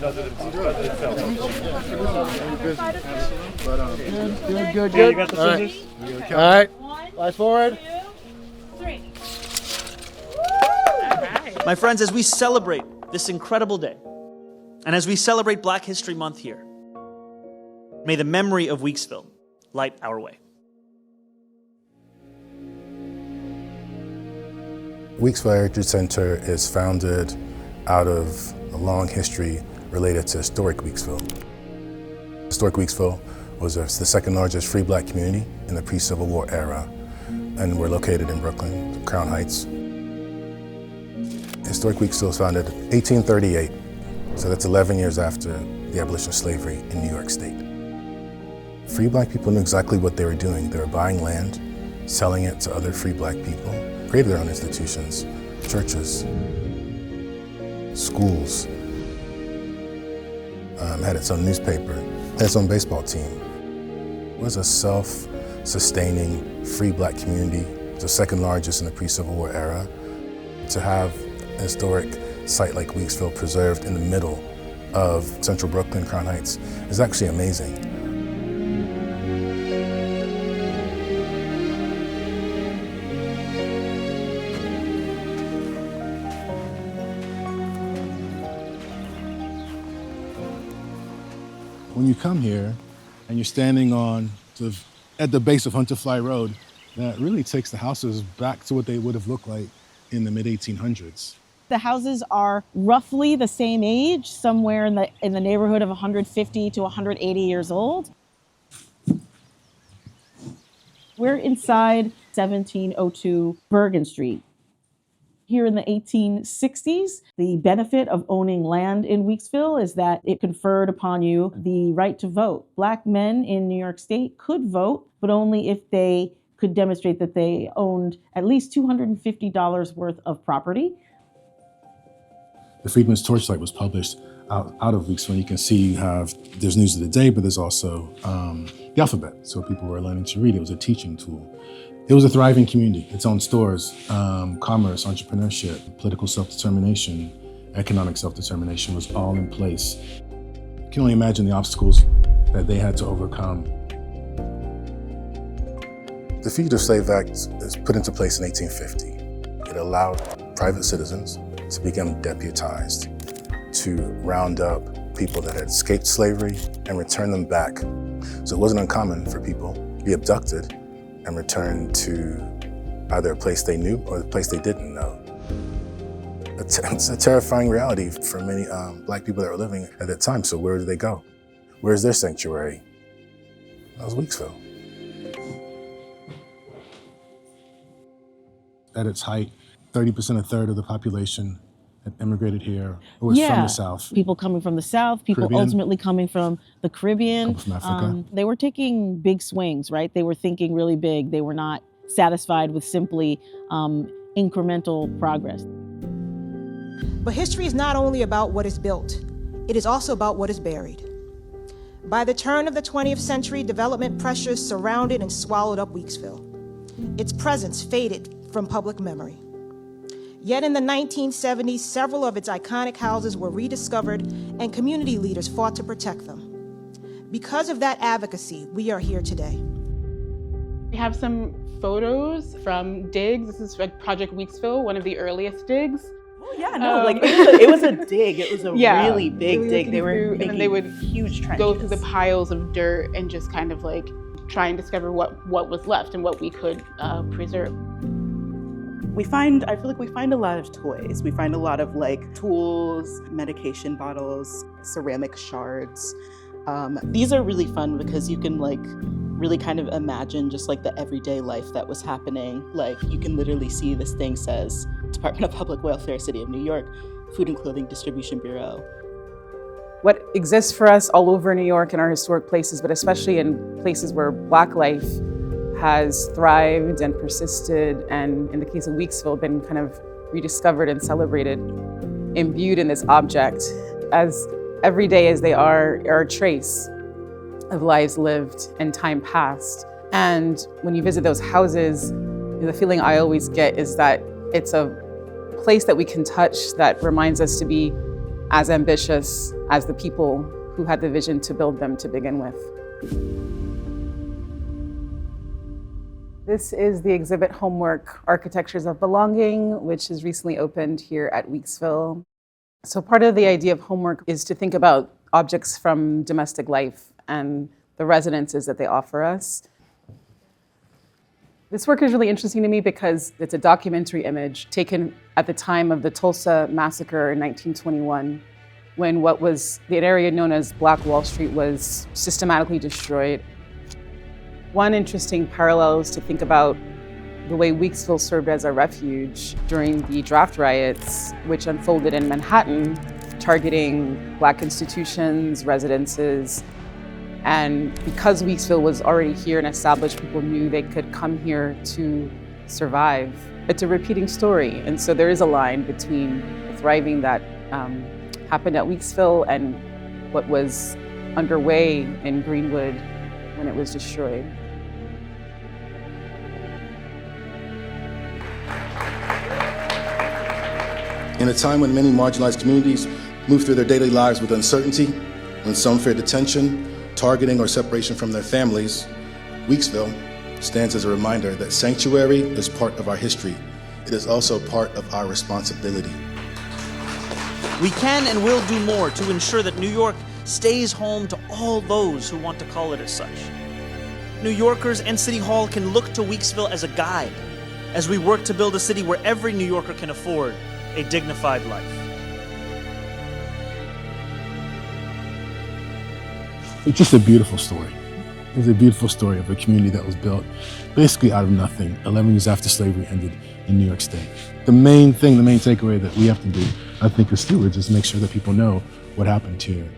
does it itself. Good. Yeah, you got the scissors? All right. Eyes forward. 2, 3. My friends, as we celebrate this incredible day, and as we celebrate Black History Month here, may the memory of Weeksville light our way. Weeksville Heritage Center is founded out of a long history related to historic Weeksville. Historic Weeksville was the second largest free Black community in the pre-Civil War era, and we're located in Brooklyn, Crown Heights. Historic Weeksville was founded in 1838, so that's 11 years after the abolition of slavery in New York State. Free Black people knew exactly what they were doing. They were buying land, selling it to other free Black people, created their own institutions, churches, schools, had its own newspaper, had its own baseball team. It was a self-sustaining free Black community, the second largest in the pre-Civil War era. To have a historic site like Weeksville preserved in the middle of central Brooklyn, Crown Heights, is actually amazing. When you come here and you're standing at the base of Hunterfly Road, that really takes the houses back to what they would have looked like in the mid-1800s. The houses are roughly the same age, somewhere in the neighborhood of 150 to 180 years old. We're inside 1702 Bergen Street. Here in the 1860s, the benefit of owning land in Weeksville is that it conferred upon you the right to vote. Black men in New York State could vote, but only if they could demonstrate that they owned at least $250 worth of property. The Freedmen's Torchlight was published out of Weeksville. You can see there's news of the day, but there's also the alphabet. So people were learning to read. It was a teaching tool. It was a thriving community, its own stores, commerce, entrepreneurship, political self-determination, economic self-determination was all in place. You can only imagine the obstacles that they had to overcome. The Fugitive Slave Act was put into place in 1850. It allowed private citizens to become deputized to round up people that had escaped slavery and return them back. So it wasn't uncommon for people to be abducted and returned to either a place they knew or a place they didn't know. It's a terrifying reality for many Black people that were living at that time. So where did they go? Where's their sanctuary? That was Weeksville. At its height, 30%, a third of the population had immigrated here, who was from the South. People coming from the South, people Caribbean. Ultimately coming from the Caribbean. From Africa. They were taking big swings, right? They were thinking really big. They were not satisfied with simply incremental progress. But history is not only about what is built, it is also about what is buried. By the turn of the 20th century, development pressures surrounded and swallowed up Weeksville. Its presence faded from public memory. Yet in the 1970s, several of its iconic houses were rediscovered and community leaders fought to protect them. Because of that advocacy, we are here today. We have some photos from digs. This is like Project Weeksville, one of the earliest digs. Oh yeah, no, it was a dig. It was a really big dig. They were and then they would huge trenches. Go through the piles of dirt and just kind of like try and discover what was left and what we could preserve. I feel like we find a lot of toys. We find a lot of like tools, medication bottles, ceramic shards. These are really fun because you can like really kind of imagine just like the everyday life that was happening. Like you can literally see this thing says Department of Public Welfare, City of New York, Food and Clothing Distribution Bureau. What exists for us all over New York in our historic places, but especially in places where Black life has thrived and persisted, and in the case of Weeksville, been kind of rediscovered and celebrated, imbued in this object, as every day as they are a trace of lives lived and time past. And when you visit those houses, the feeling I always get is that it's a place that we can touch that reminds us to be as ambitious as the people who had the vision to build them to begin with. This is the exhibit Homework, Architectures of Belonging, which has recently opened here at Weeksville. So part of the idea of homework is to think about objects from domestic life and the resonances that they offer us. This work is really interesting to me because it's a documentary image taken at the time of the Tulsa massacre in 1921, when what was the area known as Black Wall Street was systematically destroyed. One interesting parallel is to think about the way Weeksville served as a refuge during the draft riots, which unfolded in Manhattan, targeting Black institutions, residences. And because Weeksville was already here and established, people knew they could come here to survive. It's a repeating story. And so there is a line between the thriving that happened at Weeksville and what was underway in Greenwood when it was destroyed. In a time when many marginalized communities move through their daily lives with uncertainty, when some fear detention, targeting, or separation from their families, Weeksville stands as a reminder that sanctuary is part of our history. It is also part of our responsibility. We can and will do more to ensure that New York stays home to all those who want to call it as such. New Yorkers and City Hall can look to Weeksville as a guide as we work to build a city where every New Yorker can afford a dignified life. It's just a beautiful story. It's a beautiful story of a community that was built basically out of nothing 11 years after slavery ended in New York State. The main takeaway that we have to do, I think, as stewards, is make sure that people know what happened here